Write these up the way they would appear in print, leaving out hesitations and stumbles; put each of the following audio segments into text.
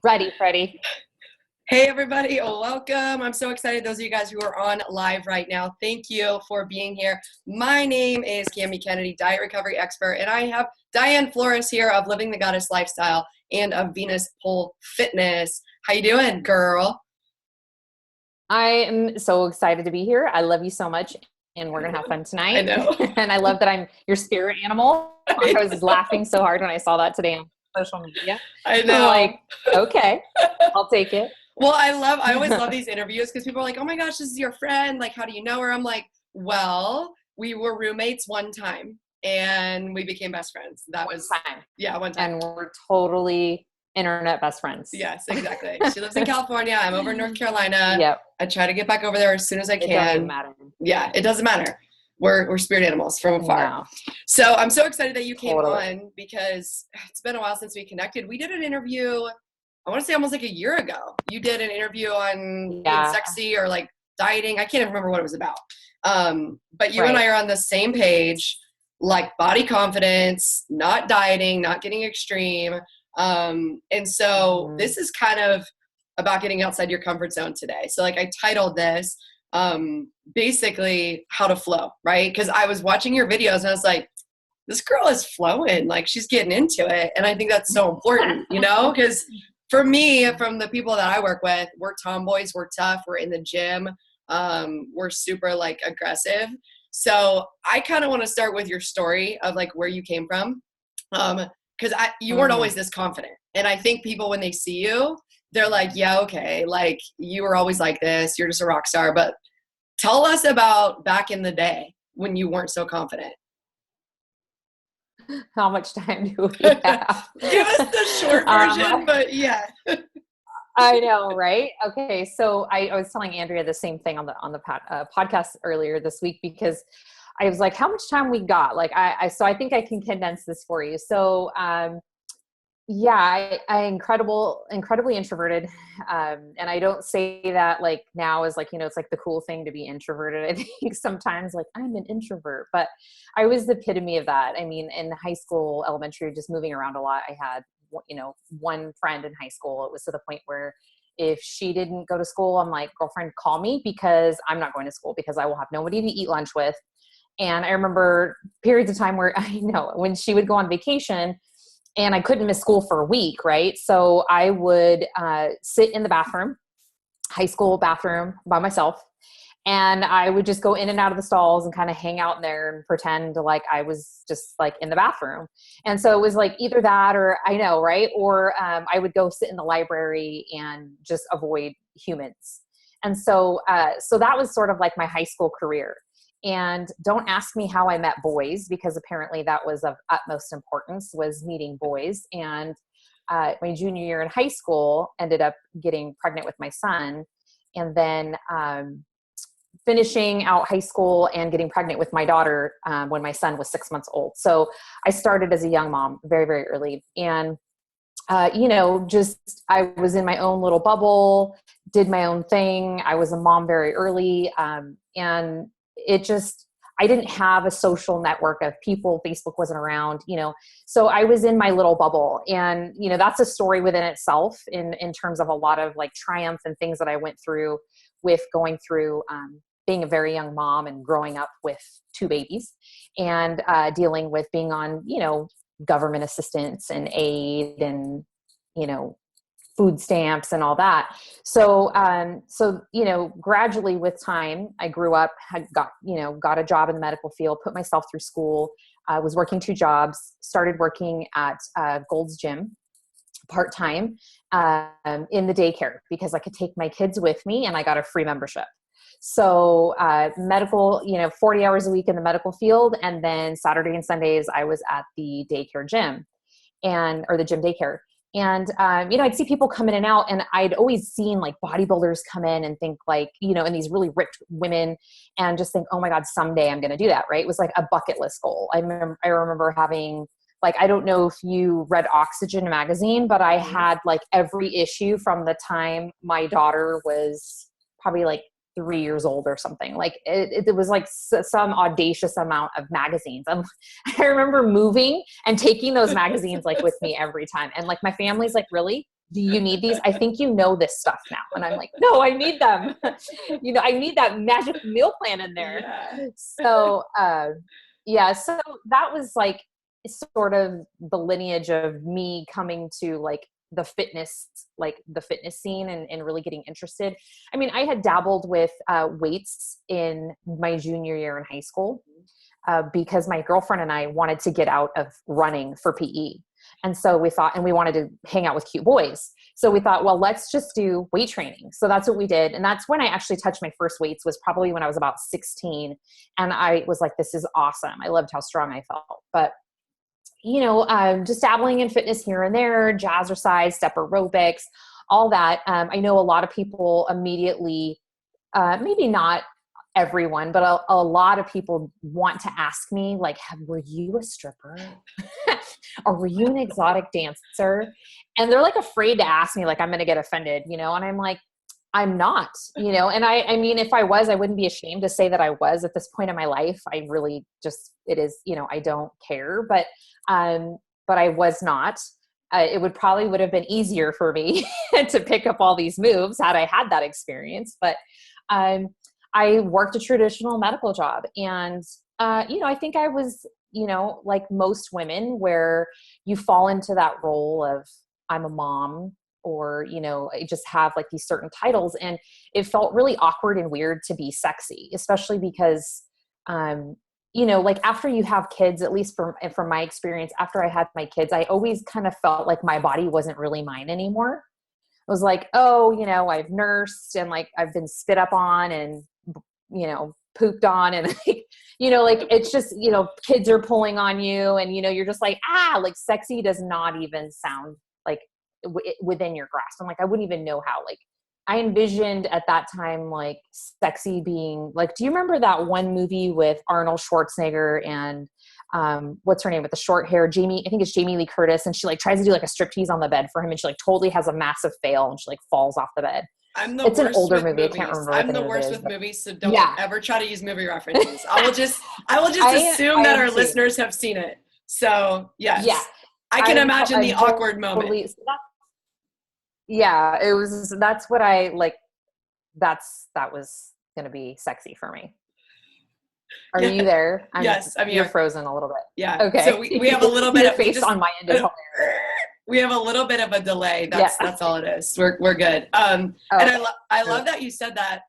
Ready, Freddie. Hey everybody, welcome. I'm so excited. Those of you guys who are on live right now, thank you for being here. My name is Camy Kennedy, diet recovery expert, and I have Diane Flores here of Living the Goddess Lifestyle and of Venus Pole Fitness. How you doing, girl? I am so excited to be here. I love you so much, and we're gonna have fun tonight. I know. And I love that I'm your spirit animal. I was laughing so hard when I saw that today on social media. I know. I'm like, okay, I'll take it. Well, I always love these interviews because people are like, oh my gosh, this is your friend. Like, how do you know her? I'm like, well, we were roommates one time and we became best friends. That One was time. Yeah, one time. And we're totally internet best friends. Yes, exactly. She lives in California. I'm over in North Carolina. Yep. I try to get back over there as soon as I It doesn't can. matter. Yeah, it doesn't matter. We're spirit animals from afar. No. So I'm so excited that you came Totally. on because it's been a while since we connected. We did an interview, I want to say almost like a year ago. You did an interview on being sexy or like dieting. I can't even remember what it was about. But you and I are on the same page, like body confidence, not dieting, not getting extreme. And so this is kind of about getting outside your comfort zone today. So like I titled this, basically how to flow, right? Because I was watching your videos and I was like, this girl is flowing, like she's getting into it. And I think that's so important, you know, because for me, from the people that I work with, we're tomboys, we're tough, we're in the gym, we're super like aggressive. So I kind of want to start with your story of like where you came from. Because you weren't always this confident. And I think people, when they see you, they're like, yeah, okay, like you were always like this, you're just a rock star. But tell us about back in the day when you weren't so confident. How much time do we have? Give us the short version, but yeah. I know, right? Okay, so I was telling Andrea the same thing on the podcast earlier this week because I was like, how much time we got? Like, so I think I can condense this for you. So, yeah, I incredibly introverted. And I don't say that like now is like, you know, it's like the cool thing to be introverted. I think sometimes like I'm an introvert, but I was the epitome of that. I mean, in high school, elementary, just moving around a lot. I had, you know, one friend in high school. It was to the point where if she didn't go to school, I'm like, girlfriend, call me because I'm not going to school because I will have nobody to eat lunch with. And I remember periods of time where I know when she would go on vacation and I couldn't miss school for a week, right? So I would sit in the bathroom, high school bathroom by myself. And I would just go in and out of the stalls and kind of hang out in there and pretend like I was just like in the bathroom. And so it was like either that or I know, right? Or I would go sit in the library and just avoid humans. And so that was sort of like my high school career. And don't ask me how I met boys because apparently that was of utmost importance, was meeting boys. And my junior year in high school ended up getting pregnant with my son. And then finishing out high school and getting pregnant with my daughter when my son was 6 months old. So I started as a young mom very, very early. And, you know, just I was in my own little bubble, did my own thing. I was a mom very early. And it just, I didn't have a social network of people. Facebook wasn't around, you know, so I was in my little bubble. And, you know, that's a story within itself in terms of a lot of like triumph and things that I went through with going through being a very young mom and growing up with two babies and dealing with being on, you know, government assistance and aid and, you know, food stamps and all that. So, you know, gradually with time, I grew up, had got a job in the medical field, put myself through school, was working two jobs, started working at Gold's Gym part-time in the daycare because I could take my kids with me and I got a free membership. So medical, you know, 40 hours a week in the medical field. And then Saturday and Sundays, I was at the daycare gym or the gym daycare. And, you know, I'd see people come in and out and I'd always seen like bodybuilders come in and think like, you know, and these really ripped women and just think, oh my God, someday I'm going to do that. Right. It was like a bucket list goal. I remember having like, I don't know if you read Oxygen magazine, but I had like every issue from the time my daughter was probably like 3 years old or something. Like it was like some audacious amount of magazines. I remember moving and taking those magazines like with me every time. And like my family's like, really? do you need these? I think you know this stuff now. And I'm like, no, I need them. I need that magic meal plan in there. Yeah. So, so that was like sort of the lineage of me coming to like the fitness scene and really getting interested. I mean, I had dabbled with weights in my junior year in high school because my girlfriend and I wanted to get out of running for PE. And so we thought, and we wanted to hang out with cute boys. So we thought, well, let's just do weight training. So that's what we did. And that's when I actually touched my first weights, was probably when I was about 16. And I was like, this is awesome. I loved how strong I felt. But just dabbling in fitness here and there, jazzercise, step aerobics, all that. I know a lot of people immediately, maybe not everyone, but a lot of people want to ask me, like, were you a stripper? Or were you an exotic dancer? And they're like afraid to ask me, like, I'm going to get offended, and I'm like, I'm not, and I mean, if I was, I wouldn't be ashamed to say that I was at this point in my life. I really just, it is, I don't care, but I was not. It would have been easier for me to pick up all these moves had I had that experience. But I worked a traditional medical job, and I think I was, like most women, where you fall into that role of, I'm a mom, or, I just have like these certain titles. And it felt really awkward and weird to be sexy, especially because, like after you have kids, at least from my experience, after I had my kids, I always kind of felt like my body wasn't really mine anymore. I was like, oh, I've nursed, and like I've been spit up on and, pooped on, and like, like it's just, kids are pulling on you, and, you're just like, like sexy does not even sound like within your grasp. I'm like, I wouldn't even know how. Like, I envisioned at that time, like, sexy being like, do you remember that one movie with Arnold Schwarzenegger and what's her name with the short hair? I think it's Jamie Lee Curtis. And she like tries to do like a striptease on the bed for him. And she like totally has a massive fail, and she like falls off the bed. It's an older movie. Movies. I can't remember. I'm the worst with movies, so don't ever try to use movie references. I will just assume that our listeners have seen it. So yes, yeah, I can imagine the awkward moment. Yeah, it was. That's what I like. That was going to be sexy for me. Are you there? Yes, I'm here. You're frozen a little bit. Yeah. Okay. So we have a little bit of face on my end is hilarious. We have a little bit of a delay. That's all it is. We're good. And I love that you said that.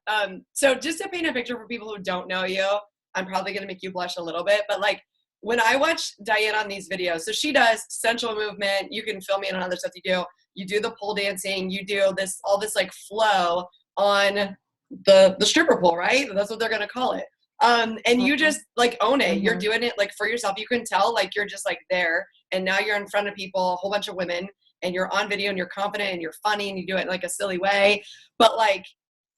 So just to paint a picture for people who don't know you, I'm probably going to make you blush a little bit, but like when I watch Diane on these videos, so she does sensual movement. You can film me in on other stuff you do. You do the pole dancing. You do all this like flow on the stripper pole, right? That's what they're going to call it. And you just like own it. You're doing it like for yourself. You can tell like you're just like there, and now you're in front of people, a whole bunch of women, and you're on video, and you're confident, and you're funny, and you do it in like a silly way. But like,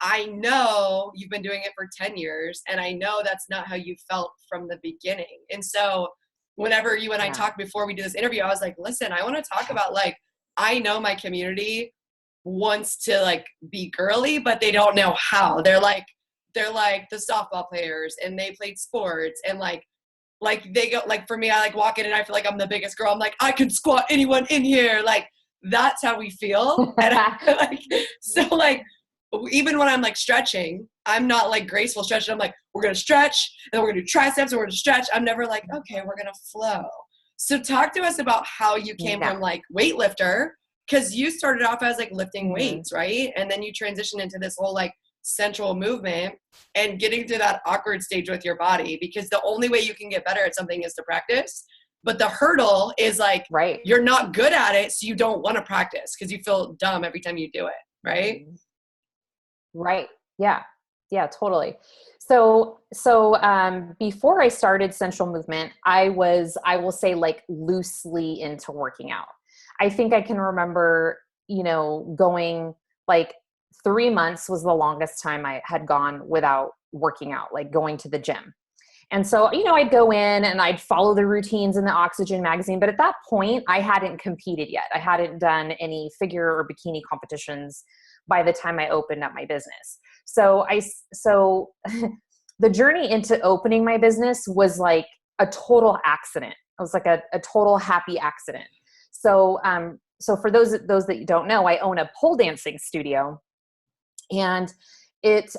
I know you've been doing it for 10 years, and I know that's not how you felt from the beginning. And so whenever you and I talked before we do this interview, I was like, listen, I want to talk about like, I know my community wants to like be girly, but they don't know how. They're like the softball players, and they played sports, and like they go, like for me, I like walk in and I feel like I'm the biggest girl. I'm like, I could squat anyone in here. Like, that's how we feel. And so like, even when I'm like stretching, I'm not like graceful stretching. I'm like, we're going to stretch, and we're going to do triceps, and we're going to stretch. I'm never like, okay, we're going to flow. So talk to us about how you came from like weightlifter, because you started off as like lifting weights, right? And then you transitioned into this whole like sensual movement and getting to that awkward stage with your body, because the only way you can get better at something is to practice. But the hurdle is like, you're not good at it, so you don't want to practice because you feel dumb every time you do it, right? Right. Yeah. Yeah, totally. So before I started sensual movement, I will say like loosely into working out. I think I can remember, going like 3 months was the longest time I had gone without working out, like going to the gym. And so, I'd go in and I'd follow the routines in the Oxygen magazine. But at that point, I hadn't competed yet. I hadn't done any figure or bikini competitions by the time I opened up my business. So the journey into opening my business was like a total accident. It was like a total happy accident. So so for those that you don't know, I own a pole dancing studio, and it,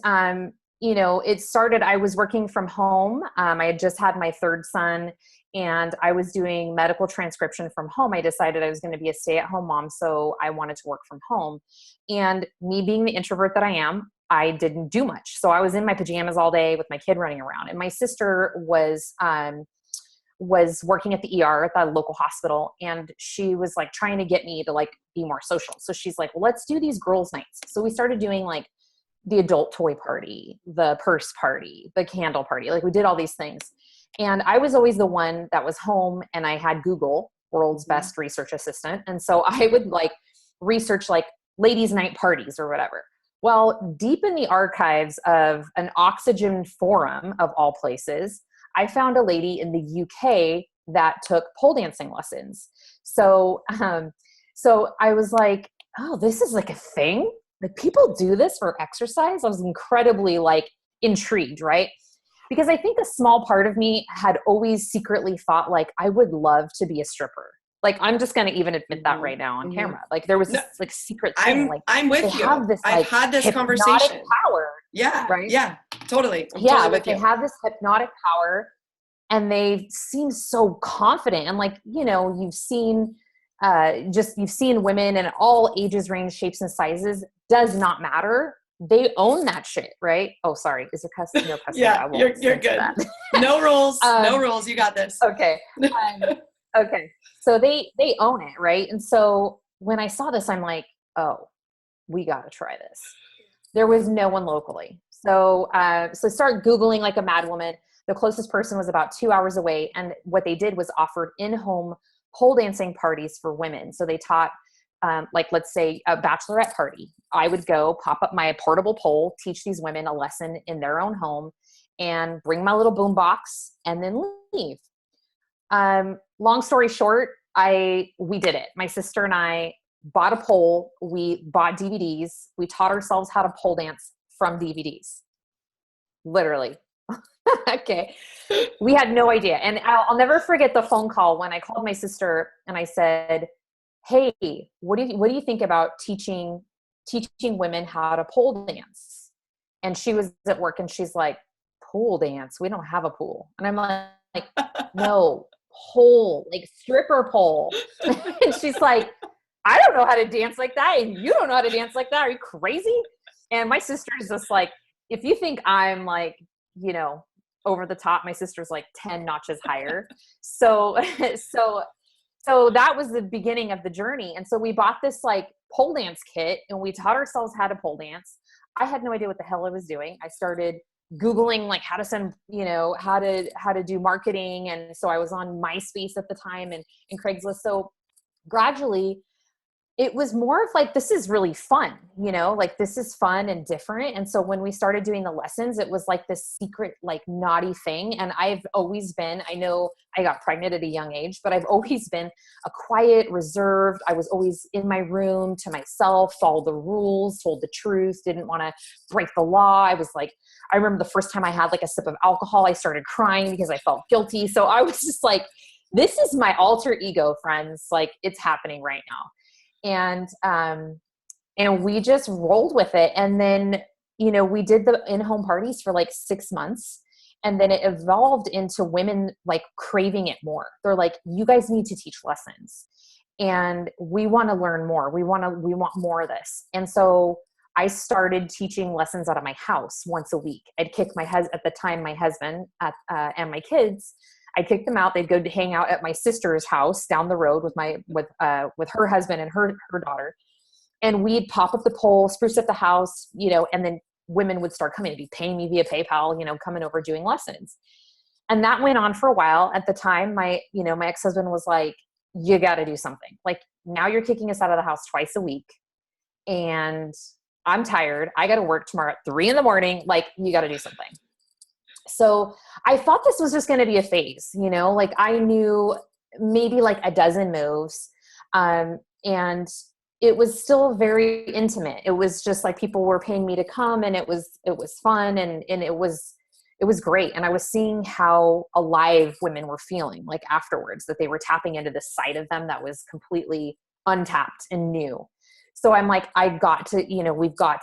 it started, I was working from home. I had just had my third son, and I was doing medical transcription from home. I decided I was going to be a stay-at-home mom, so I wanted to work from home. And me being the introvert that I am, I didn't do much. So I was in my pajamas all day with my kid running around. And my sister was working at the ER at the local hospital, and she was like trying to get me to like be more social. So she's like, well, let's do these girls' nights. So we started doing like the adult toy party, the purse party, the candle party. Like we did all these things. And I was always the one that was home, and I had Google, world's best research assistant. And so I would like research like ladies' night parties or whatever. Well, deep in the archives of an Oxygen forum of all places, I found a lady in the UK that took pole dancing lessons. So, so I was like, oh, this is like a thing? Like people do this for exercise? I was incredibly like intrigued, right? Because I think a small part of me had always secretly thought like, I would love to be a stripper. Like, I'm just going to even admit that right now on camera. Like there was this like secret thing. Like I'm with you. Have this, I've had this conversation. Power. Yeah. Right. Yeah. Totally. I'm totally with you. They have this hypnotic power, and they seem so confident. And like, you've seen women in all ages, range, shapes, and sizes. Does not matter. They own that shit, right? Oh, sorry. Is it cussing? No cussing. Yeah, you're good. No rules. No rules. You got this. Okay. Okay. So they own it, right? And so when I saw this, I'm like, oh, we got to try this. There was no one locally. So so start Googling like a mad woman. The closest person was about 2 hours away. And what they did was offered in-home pole dancing parties for women. So they taught, like, let's say a bachelorette party. I would go pop up my portable pole, teach these women a lesson in their own home, and bring my little boom box and then leave. Long story short, we did it. My sister and I bought a pole. We bought DVDs. We taught ourselves how to pole dance from DVDs. Literally. Okay. We had no idea. And I'll never forget the phone call when I called my sister and I said, hey, what do you think about teaching women how to pole dance? And she was at work and she's like, pole dance? We don't have a pool. And I'm like, no, pole, like stripper pole. And she's like, I don't know how to dance like that. And you don't know how to dance like that. Are you crazy? And my sister is just like, if you think I'm like, over the top, my sister's like 10 notches higher. So that was the beginning of the journey. And so we bought this like pole dance kit and we taught ourselves how to pole dance. I had no idea what the hell I was doing. I started Googling like how to send, how to do marketing. And so I was on MySpace at the time and Craigslist. So gradually it was more of like, this is really fun, like this is fun and different. And so when we started doing the lessons, it was like this secret, like naughty thing. And I've always been, I know I got pregnant at a young age, but I've always been a quiet, reserved. I was always in my room to myself, followed the rules, told the truth, didn't want to break the law. I was like, I remember the first time I had like a sip of alcohol, I started crying because I felt guilty. So I was just like, this is my alter ego, friends. Like it's happening right now. And we just rolled with it. And then, we did the in-home parties for like 6 months, and then it evolved into women like craving it more. They're like, you guys need to teach lessons and we want to learn more. We want more of this. And so I started teaching lessons out of my house once a week. I'd kick at the time, my husband and my kids, I'd kick them out. They'd go to hang out at my sister's house down the road with her husband and her daughter. And we'd pop up the pole, spruce up the house, and then women would start coming to be paying me via PayPal, coming over doing lessons. And that went on for a while. At the time, my ex-husband was like, you got to do something. Like now you're kicking us out of the house twice a week. And I'm tired. I got to work tomorrow at 3 a.m. Like you got to do something. So I thought this was just going to be a phase, like I knew maybe like a dozen moves. And it was still very intimate. It was just like people were paying me to come, and it was fun. And it was great. And I was seeing how alive women were feeling like afterwards, that they were tapping into this side of them that was completely untapped and new. So I'm like, we've got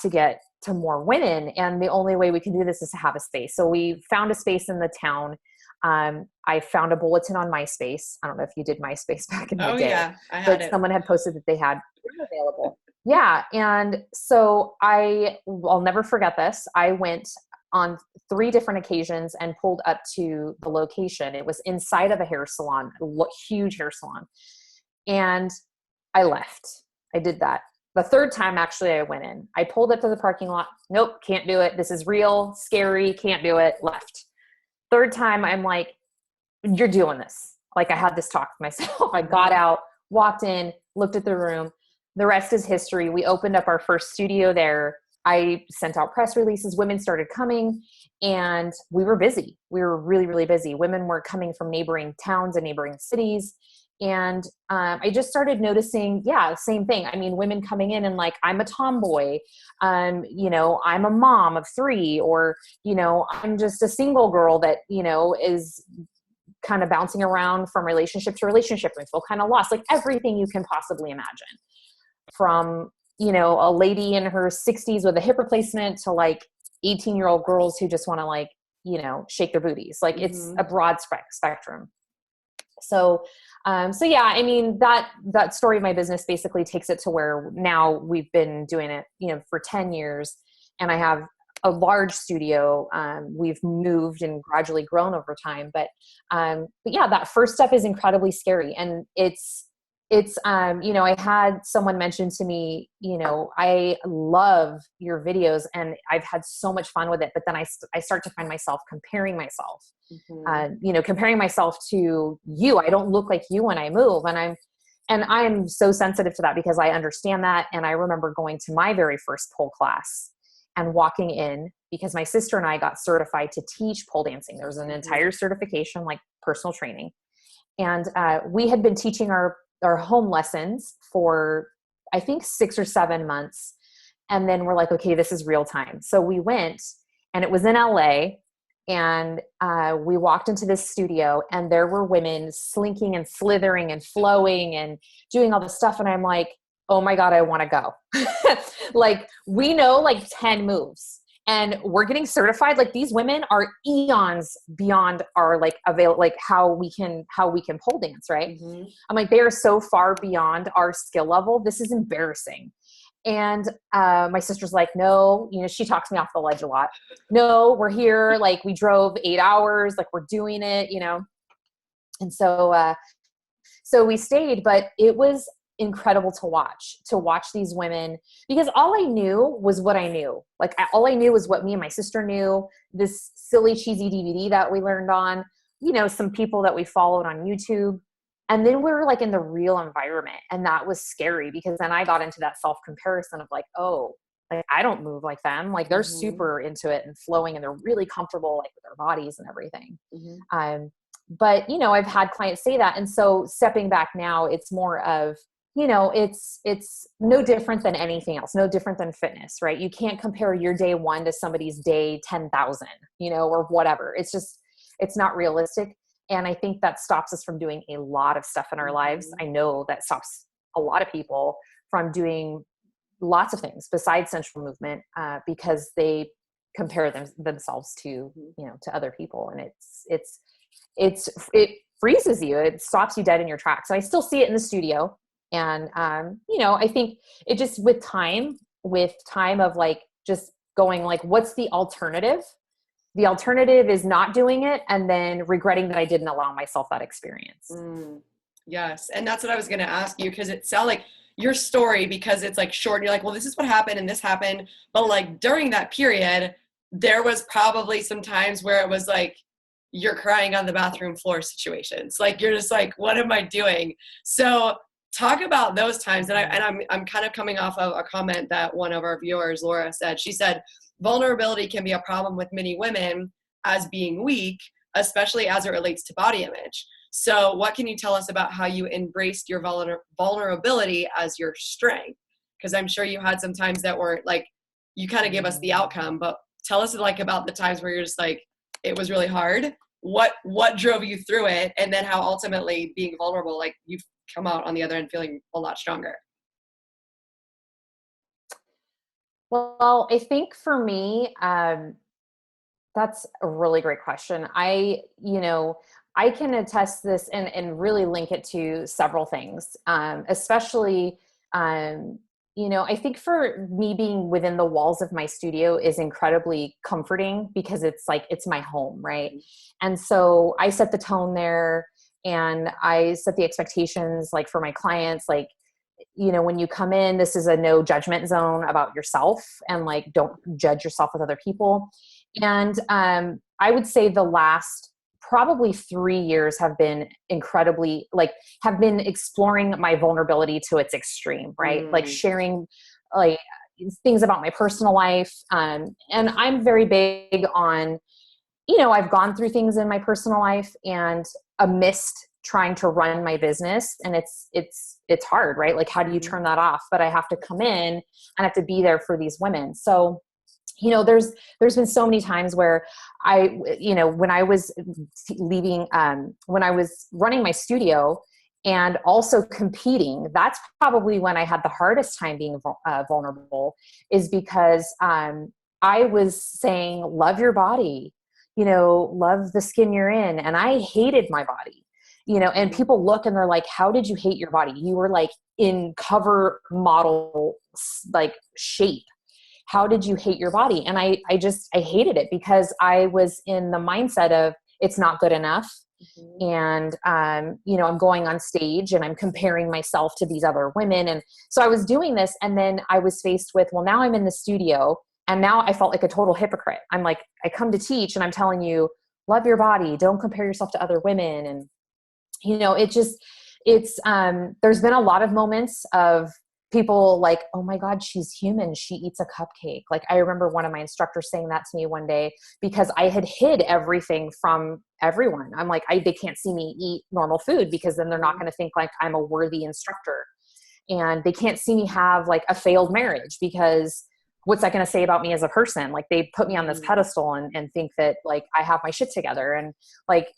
to get to more women. And the only way we can do this is to have a space. So we found a space in the town. I found a bulletin on MySpace. I don't know if you did MySpace back in the day. Yeah, I had but it. Someone had posted that they had room available. Yeah. And so I'll never forget this. I went on 3 different occasions and pulled up to the location. It was inside of a hair salon, a huge hair salon. And I left. I did that. The 3rd time, actually, I went in. I pulled up to the parking lot. Nope, can't do it. This is real, scary, can't do it. Left. 3rd time, I'm like, you're doing this. Like, I had this talk with myself. I got out, walked in, looked at the room. The rest is history. We opened up our first studio there. I sent out press releases. Women started coming, and we were busy. We were really, really busy. Women were coming from neighboring towns and neighboring cities. And I just started noticing, same thing. I mean, women coming in and like, I'm a tomboy, I'm a mom of 3, or, I'm just a single girl that, is kind of bouncing around from relationship to relationship and feel kind of lost, like everything you can possibly imagine, from, a lady in her 60s with a hip replacement to like 18-year-old girls who just want to like, shake their booties. Like it's a broad spectrum. So yeah, I mean, that story of my business basically takes it to where now we've been doing it, for 10 years, and I have a large studio. We've moved and gradually grown over time, but yeah, that first step is incredibly scary. And I had someone mention to me, I love your videos and I've had so much fun with it. But then I start to find myself comparing myself, comparing myself to you. I don't look like you when I move. And I'm so sensitive to that because I understand that. And I remember going to my very first pole class and walking in because my sister and I got certified to teach pole dancing. There was an entire certification, like personal training. And we had been teaching our home lessons for, I think, 6 or 7 months. And then we're like, okay, this is real time. So we went, and it was in LA, and we walked into this studio and there were women slinking and slithering and flowing and doing all this stuff. And I'm like, oh my God, I want to go. Like, we know like 10 moves and we're getting certified. Like, these women are eons beyond our like how we can pole dance. Right. I'm like, they are so far beyond our skill level. This is embarrassing. And my sister's like, no, she talks me off the ledge a lot. No, we're here. Like, we drove 8 hours, like we're doing it, And so we stayed, but it was incredible to watch these women, because all I knew was what I knew. Like, all I knew was what me and my sister knew, this silly, cheesy DVD that we learned on, some people that we followed on YouTube. And then we were like in the real environment, and that was scary because then I got into that self-comparison of like, oh, like I don't move like them. Like, they're super into it and flowing, and they're really comfortable like with their bodies and everything. But I've had clients say that. And so stepping back now, it's more of, it's no different than anything else, no different than fitness, right? You can't compare your day 1 to somebody's day 10,000, or whatever. It's not realistic. And I think that stops us from doing a lot of stuff in our lives. I know that stops a lot of people from doing lots of things besides sensual movement, because they compare themselves to, to other people. And it freezes you. It stops you dead in your tracks. So I still see it in the studio. And, I think it just with time of like, just going like, what's the alternative? The alternative is not doing it and then regretting that I didn't allow myself that experience. Yes. And that's what I was going to ask you, because it sounds like your story, because it's like short, you're like, well, this is what happened and this happened. But like during that period, there was probably some times where it was like, you're crying on the bathroom floor situations. Like, you're just like, what am I doing? So talk about those times. And I'm kind of coming off of a comment that one of our viewers, Laura, said. She said, vulnerability can be a problem with many women as being weak, especially as it relates to body image. So what can you tell us about how you embraced your vulnerability as your strength? Because I'm sure you had some times that weren't like, you kind of gave us the outcome, but tell us like about the times where you're just like, it was really hard. What drove you through it? And then how ultimately being vulnerable, like you come out on the other end feeling a lot stronger? Well, I think for me, that's a really great question. I can attest this and really link it to several things, especially, I think for me being within the walls of my studio is incredibly comforting because it's like, it's my home, right? And so I set the tone there and I set the expectations like for my clients, like, when you come in, this is a no judgment zone about yourself and like, don't judge yourself with other people. And I would say the last probably 3 years have been incredibly have been exploring my vulnerability to its extreme, right? Like sharing like things about my personal life. And I'm very big on, I've gone through things in my personal life and amidst trying to run my business, and it's hard, right? Like, how do you turn that off? But I have to come in and I have to be there for these women. So, there's been so many times where when I was leaving, when I was running my studio and also competing, that's probably when I had the hardest time being vulnerable, is because I was saying, love your body, love the skin you're in. And I hated my body, and people look and they're like, how did you hate your body? You were like in cover model, like shape. How did you hate your body? And I hated it because I was in the mindset of it's not good enough. And, I'm going on stage and I'm comparing myself to these other women. And so I was doing this, and then I was faced with, well, now I'm in the studio and now I felt like a total hypocrite. I'm like, I come to teach and I'm telling you, love your body, don't compare yourself to other women. And, there's been a lot of moments of people like, oh my God, she's human. She eats a cupcake. Like, I remember one of my instructors saying that to me one day because I had hid everything from everyone. I'm like, they can't see me eat normal food because then they're not going to think like I'm a worthy instructor. And they can't see me have like a failed marriage because what's that going to say about me as a person? Like, they put me on this pedestal and think that like I have my shit together. And like,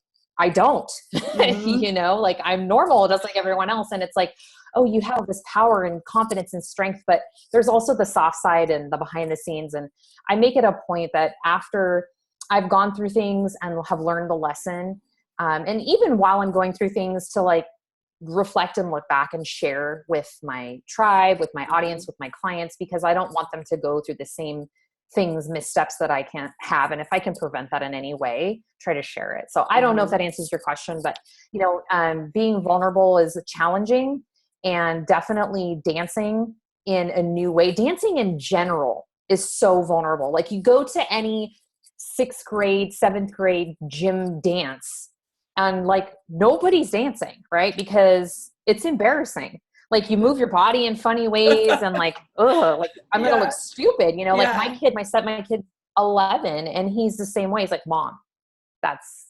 I don't, like I'm normal just like everyone else. And it's like, oh, you have this power and confidence and strength, but there's also the soft side and the behind the scenes. And I make it a point that after I've gone through things and have learned the lesson, and even while I'm going through things, to like reflect and look back and share with my tribe, with my audience, with my clients, because I don't want them to go through the same things, missteps that I can't have. And if I can prevent that in any way, try to share it. So I don't know if that answers your question, but being vulnerable is challenging, and definitely dancing in a new way. Dancing in general is so vulnerable. Like, you go to any 6th grade, 7th grade gym dance and like nobody's dancing, right? Because it's embarrassing. Like, you move your body in funny ways and like, like I'm going to look stupid, like my kid's 11 and he's the same way. He's like, Mom,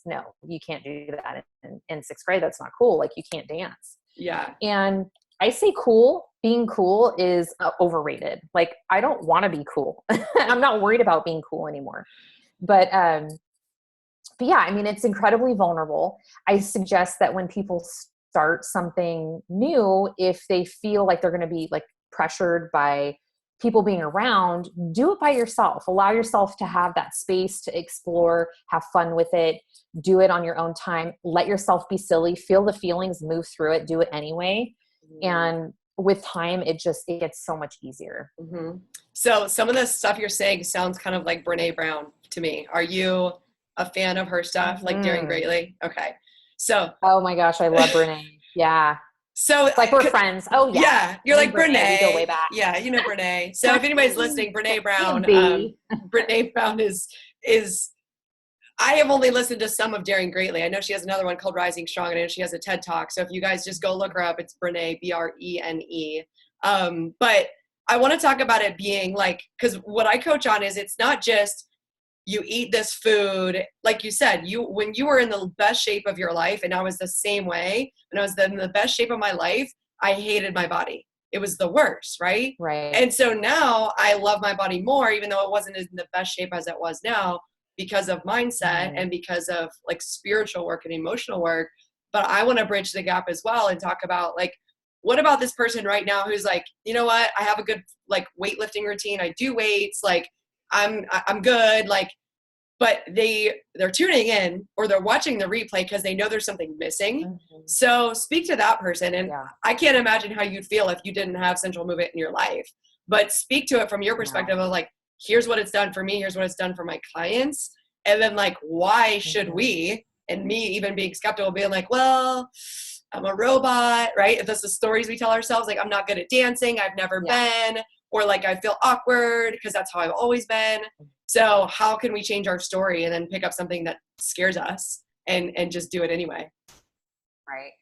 no, you can't do that in 6th grade. That's not cool. Like, you can't dance. Yeah. And I say being cool is overrated. Like, I don't want to be cool. I'm not worried about being cool anymore. But yeah, I mean, it's incredibly vulnerable. I suggest that when people start something new, if they feel like they're going to be like pressured by people being around, do it by yourself. Allow yourself to have that space to explore, have fun with it, do it on your own time. Let yourself be silly, feel the feelings, move through it, do it anyway. And with time, it gets so much easier. So some of the stuff you're saying sounds kind of like Brene Brown to me. Are you a fan of her stuff, like Daring Greatly? Okay. So. Oh my gosh, I love Brene. Yeah. So it's like we're friends. Oh yeah. Yeah. You're like Brene. We go way back. Yeah. You know Brene. So if anybody's listening, Brene Brown, Brene Brown is, I have only listened to some of Daring Greatly. I know she has another one called Rising Strong, and I know she has a TED Talk. So if you guys just go look her up, it's Brene, Brene. But I want to talk about it being like, because what I coach on is it's not just you eat this food, like you said, when you were in the best shape of your life, and I was the same way, when I was in the best shape of my life, I hated my body. It was the worst, right? Right. And so now I love my body more, even though it wasn't in the best shape as it was now, because of mindset and because of like spiritual work and emotional work. but I want to bridge the gap as well and talk about like, what about this person right now who's like, you know what, I have a good like weightlifting routine. I do weights, like I'm good. Like, but they're tuning in or they're watching the replay because they know there's something missing. Mm-hmm. So speak to that person. And Yeah. I can't imagine how you'd feel if you didn't have sensual movement in your life, but speak to it from your perspective of like, here's what it's done for me. Here's what it's done for my clients. And then like, why should we, and me even being skeptical, being like, well, I'm a robot, right? If that's the stories we tell ourselves, like I'm not good at dancing, I've never been, or like I feel awkward because that's how I've always been. So how can we change our story and then pick up something that scares us and just do it anyway? Right.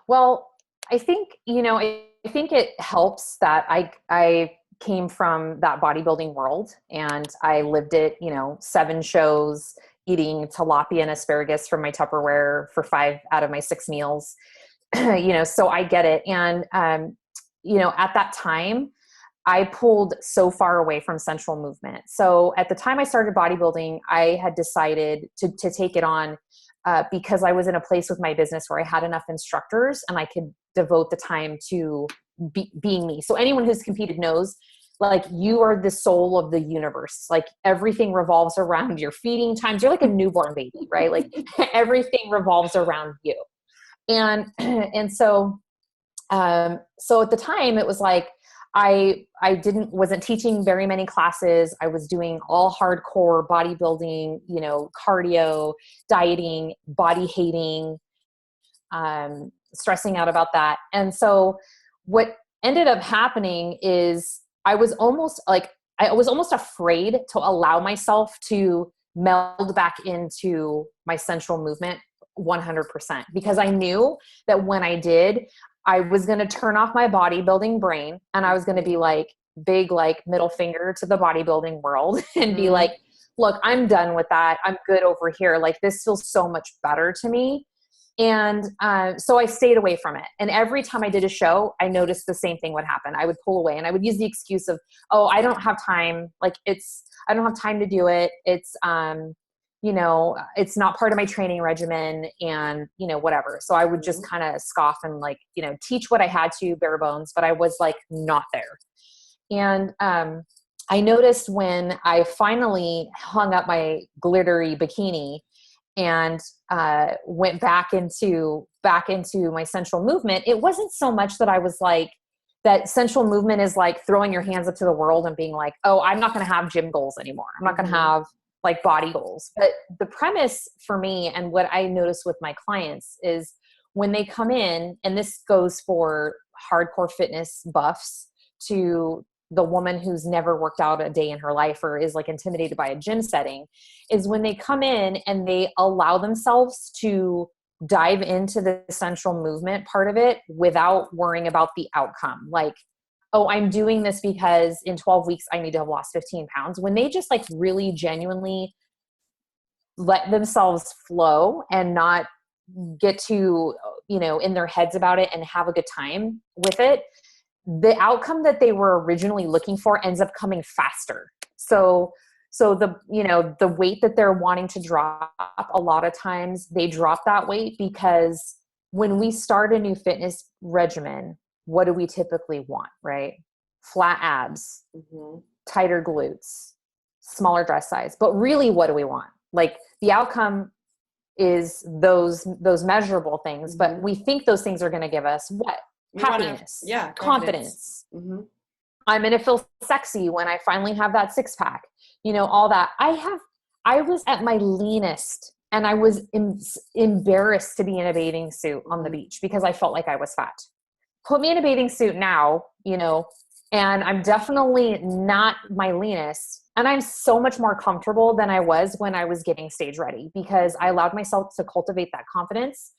Well, I think, I think it helps that I came from that bodybuilding world and I lived it, 7 shows, eating tilapia and asparagus from my Tupperware for 5 out of my 6 meals, so I get it. And, at that time, I pulled so far away from sensual movement. So at the time I started bodybuilding, I had decided to take it on because I was in a place with my business where I had enough instructors and I could devote the time to being me. So anyone who's competed knows, like, you are the soul of the universe. Like everything revolves around your feeding times. You're like a newborn baby, right? Like everything revolves around you. And so at the time it was like, I wasn't teaching very many classes. I was doing all hardcore bodybuilding, cardio, dieting, body hating, stressing out about that. And so what ended up happening is I was almost afraid to allow myself to meld back into my sensual movement 100%, because I knew that when I did, I was going to turn off my bodybuilding brain and I was going to be like big, like middle finger to the bodybuilding world and be like, look, I'm done with that. I'm good over here. Like this feels so much better to me. And so I stayed away from it. And every time I did a show, I noticed the same thing would happen. I would pull away and I would use the excuse of, oh, I don't have time. Like I don't have time to do it. It's not part of my training regimen and, whatever. So I would just kind of scoff and like, teach what I had to, bare bones, but I was like not there. And I noticed when I finally hung up my glittery bikini and went back into my sensual movement, it wasn't so much that I was like, that sensual movement is like throwing your hands up to the world and being like, oh, I'm not going to have gym goals anymore. I'm not going to have like body goals. But the premise for me and what I notice with my clients is when they come in, and this goes for hardcore fitness buffs to the woman who's never worked out a day in her life or is like intimidated by a gym setting, is when they come in and they allow themselves to dive into the sensual movement part of it without worrying about the outcome. Like, oh, I'm doing this because in 12 weeks I need to have lost 15 pounds. When they just like really genuinely let themselves flow and not get to, in their heads about it and have a good time with it, the outcome that they were originally looking for ends up coming faster. So the weight that they're wanting to drop, a lot of times they drop that weight because when we start a new fitness regimen, what do we typically want, right? Flat abs, tighter glutes, smaller dress size. But really, what do we want? Like the outcome is those measurable things, but we think those things are going to give us what? Happiness, confidence. I'm going to feel sexy when I finally have that 6-pack, all that. I was at my leanest and I was embarrassed to be in a bathing suit on the beach because I felt like I was fat. Put me in a bathing suit now, and I'm definitely not my leanest. And I'm so much more comfortable than I was when I was getting stage ready because I allowed myself to cultivate that confidence.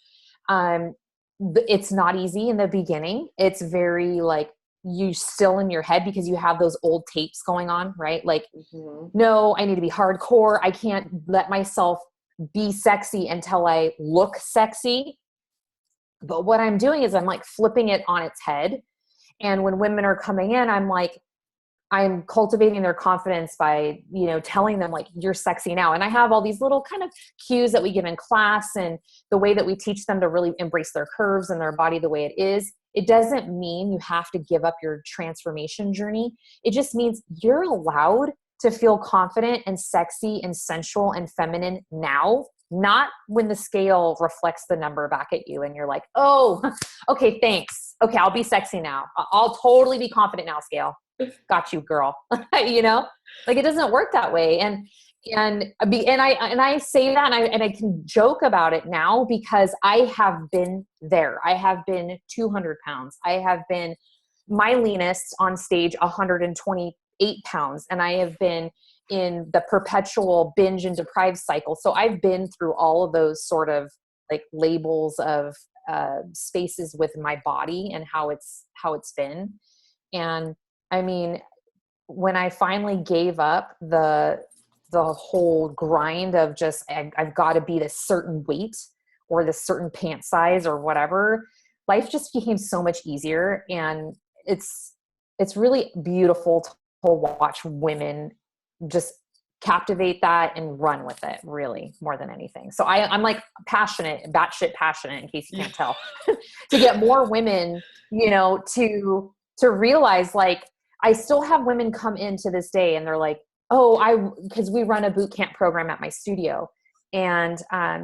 It's not easy in the beginning. It's very like you still in your head because you have those old tapes going on, right? Like, no, I need to be hardcore. I can't let myself be sexy until I look sexy. But what I'm doing is I'm like flipping it on its head. And when women are coming in, I'm like, I'm cultivating their confidence by, you know, telling them like, you're sexy now. And I have all these little kind of cues that we give in class, and the way that we teach them to really embrace their curves and their body the way it is. It doesn't mean you have to give up your transformation journey. It just means you're allowed to feel confident and sexy and sensual and feminine now, not when the scale reflects the number back at you and you're like, oh, okay, thanks. Okay, I'll be sexy now. I'll totally be confident now, scale. Got you, girl. You know, like it doesn't work that way. And I say that and I can joke about it now because I have been there. I have been 200 pounds. I have been my leanest on stage 128 pounds. And I have been in the perpetual binge and deprive cycle. So I've been through all of those sort of like labels of spaces with my body and how it's been. And I mean, when I finally gave up the whole grind of just, I've got to be this certain weight or this certain pant size or whatever, life just became so much easier. And it's really beautiful to watch women just captivate that and run with it, really, more than anything. So I'm like passionate, batshit passionate, in case you can't tell, to get more women, you know, to realize, like, I still have women come in to this day and they're like, oh, because we run a boot camp program at my studio, and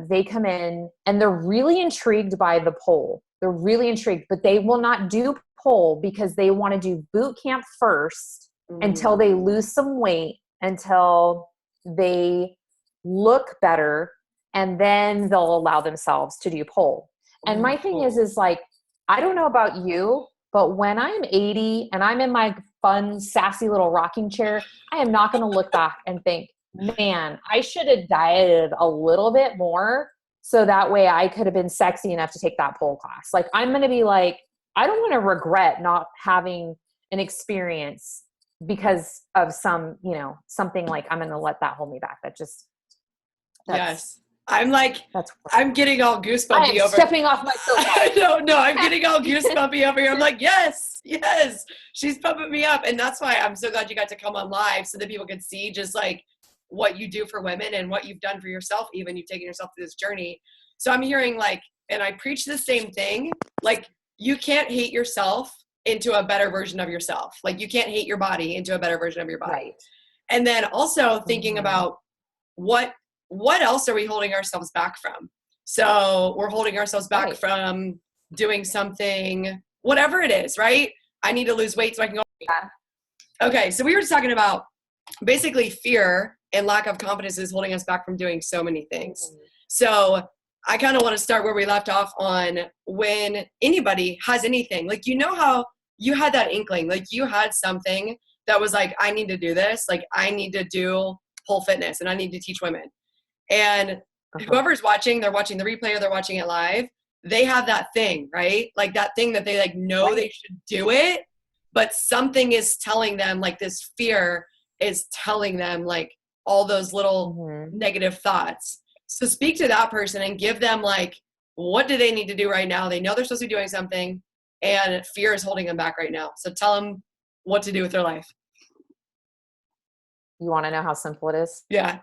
they come in and they're really intrigued by the pole. They're really intrigued, but they will not do pole because they want to do boot camp first until they lose some weight, until they look better, and then they'll allow themselves to do pole. And my thing is like, I don't know about you, but when I'm 80 and I'm in my fun, sassy little rocking chair, I am not going to look back and think, man, I should have dieted a little bit more so that way I could have been sexy enough to take that pole class. Like, I'm going to be like, I don't want to regret not having an experience because of some, you know, something like, I'm going to let that hold me back. Yes. I'm like, I'm getting all goosebumpy over. Stepping off my soapbox. I don't know. I'm getting all goosebumpy over here. I'm like, yes, she's pumping me up. And that's why I'm so glad you got to come on live so that people could see just like what you do for women and what you've done for yourself. Even you've taken yourself through this journey. So I'm hearing like, and I preach the same thing. Like, you can't hate yourself into a better version of yourself. Like, you can't hate your body into a better version of your body. Right. And then also thinking about what else are we holding ourselves back from? So we're holding ourselves back from doing something, whatever it is, right? I need to lose weight so I can go. Yeah. Okay. So we were just talking about basically fear and lack of confidence is holding us back from doing so many things. So I kind of want to start where we left off on when anybody has anything, like, you know how you had that inkling, like you had something that was like, I need to do this. Like, I need to do pole fitness and I need to teach women. And whoever's watching, they're watching the replay or they're watching it live, they have that thing, right? Like that thing that they like know they should do it, but something is telling them, like this fear is telling them like all those little negative thoughts. So speak to that person and give them like, what do they need to do right now? They know they're supposed to be doing something and fear is holding them back right now. So tell them what to do with their life. You want to know how simple it is? Yeah.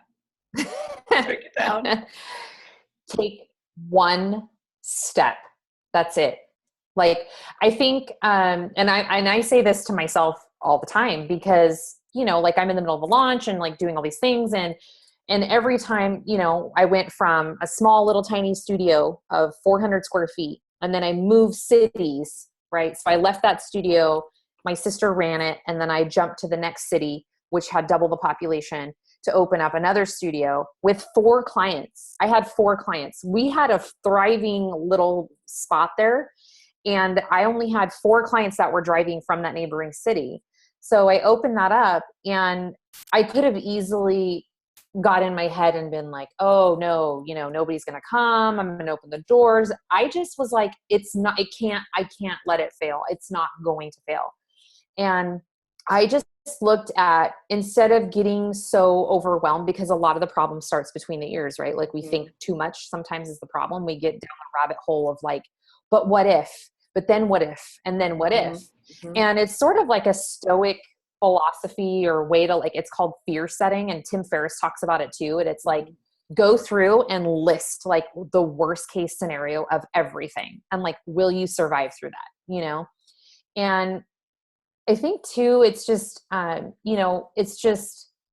Break it down. Take one step. That's it. Like, I think, and I say this to myself all the time because, you know, like I'm in the middle of a launch and like doing all these things. And every time, you know, I went from a small little tiny studio of 400 square feet and then I moved cities, right? So I left that studio, my sister ran it. And then I jumped to the next city, which had double the population, to open up another studio with 4 clients. I had 4 clients. We had a thriving little spot there. And I only had 4 clients that were driving from that neighboring city. So I opened that up and I could have easily got in my head and been like, oh no, you know, nobody's going to come. I'm going to open the doors. I just was like, I can't let it fail. It's not going to fail. And I just looked at, instead of getting so overwhelmed, because a lot of the problem starts between the ears, right? Like we think too much sometimes is the problem. We get down a rabbit hole of like, but what if, but then what if, and then what if? And it's sort of like a stoic philosophy or way to like, it's called fear setting. And Tim Ferriss talks about it too. And it's like, go through and list like the worst case scenario of everything. And like, will you survive through that? You know? And I think too, it's just,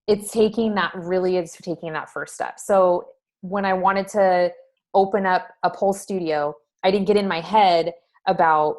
it's taking that first step. So when I wanted to open up a pole studio, I didn't get in my head about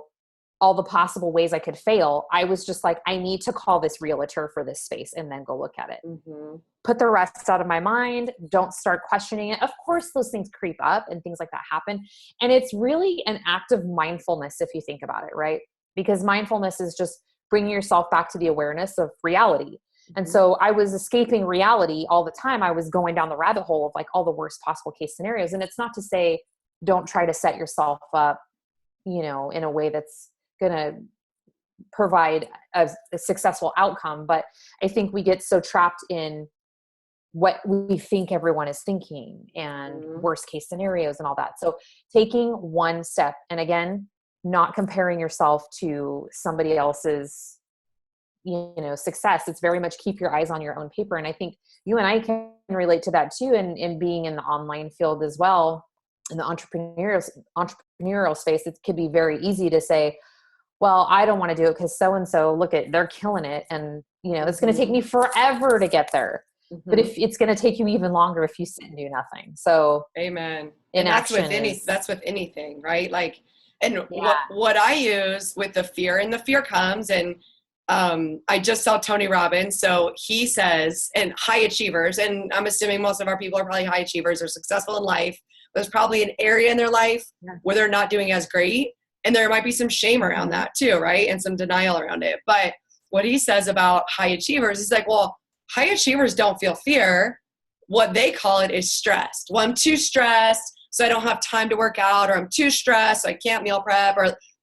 all the possible ways I could fail. I was just like, I need to call this realtor for this space and then go look at it. Mm-hmm. Put the rest out of my mind. Don't start questioning it. Of course, those things creep up and things like that happen. And it's really an act of mindfulness if you think about it, right? Because mindfulness is just bringing yourself back to the awareness of reality. Mm-hmm. And so I was escaping reality all the time. I was going down the rabbit hole of like all the worst possible case scenarios. And it's not to say don't try to set yourself up, in a way that's going to provide a successful outcome. But I think we get so trapped in what we think everyone is thinking and worst case scenarios and all that. So taking one step, and again, not comparing yourself to somebody else's, success. It's very much keep your eyes on your own paper. And I think you and I can relate to that too. In being in the online field as well, in the entrepreneurial space, it could be very easy to say, well, I don't want to do it because so-and-so, look at, they're killing it. And, it's going to take me forever to get there. Mm-hmm. But if it's going to take you even longer if you sit and do nothing. So amen. And that's with anything, right? Like, and what I use with the fear comes, and I just saw Tony Robbins. So he says, and high achievers, and I'm assuming most of our people are probably high achievers or successful in life. There's probably an area in their life where they're not doing as great. And there might be some shame around that too, right? And some denial around it. But what he says about high achievers is like, well, high achievers don't feel fear. What they call it is stressed. Well, I'm too stressed, so I don't have time to work out, or I'm too stressed, so I can't meal prep.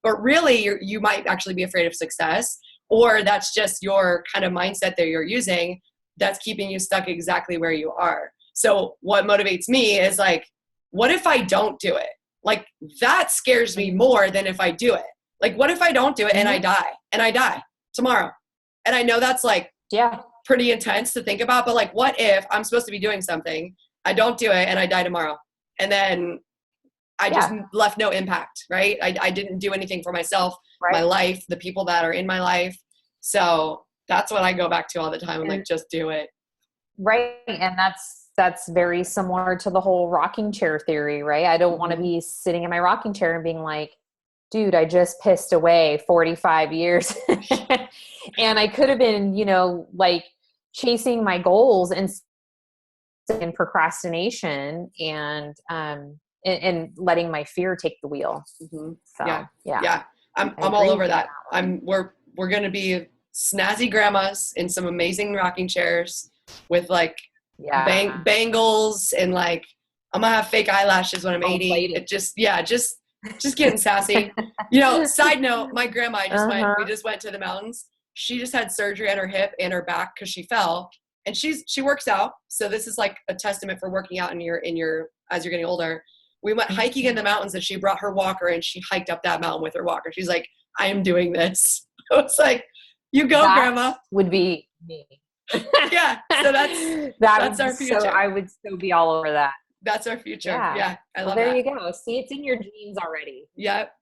But really, you might actually be afraid of success, or that's just your kind of mindset that you're using that's keeping you stuck exactly where you are. So what motivates me is like, what if I don't do it? Like, that scares me more than if I do it. Like, what if I don't do it and I die tomorrow? And I know that's like pretty intense to think about, but like, what if I'm supposed to be doing something, I don't do it, and I die tomorrow? And then I just left no impact, right? I didn't do anything for myself, my life, the people that are in my life. So that's what I go back to all the time. I'm like, just do it. Right. And that's very similar to the whole rocking chair theory, right? I don't want to be sitting in my rocking chair and being like, dude, I just pissed away 45 years and I could have been, like chasing my goals and in procrastination and letting my fear take the wheel. Mm-hmm. So, yeah. I'm all over that. We're going to be snazzy grandmas in some amazing rocking chairs with like bangles, and like I'm gonna have fake eyelashes when I'm 80. It just getting sassy. Side note, my grandma we just went to the mountains. She just had surgery on her hip and her back because she fell, and she works out. So this is like a testament for working out in your as you're getting older. We went hiking in the mountains, and she brought her walker and she hiked up that mountain with her walker. She's like, I am doing this. I was like, you go, grandma. Would be me. Yeah, so that's our future. So I would still be all over that. That's our future. Yeah, I love that. There you go. See, it's in your genes already. Yep.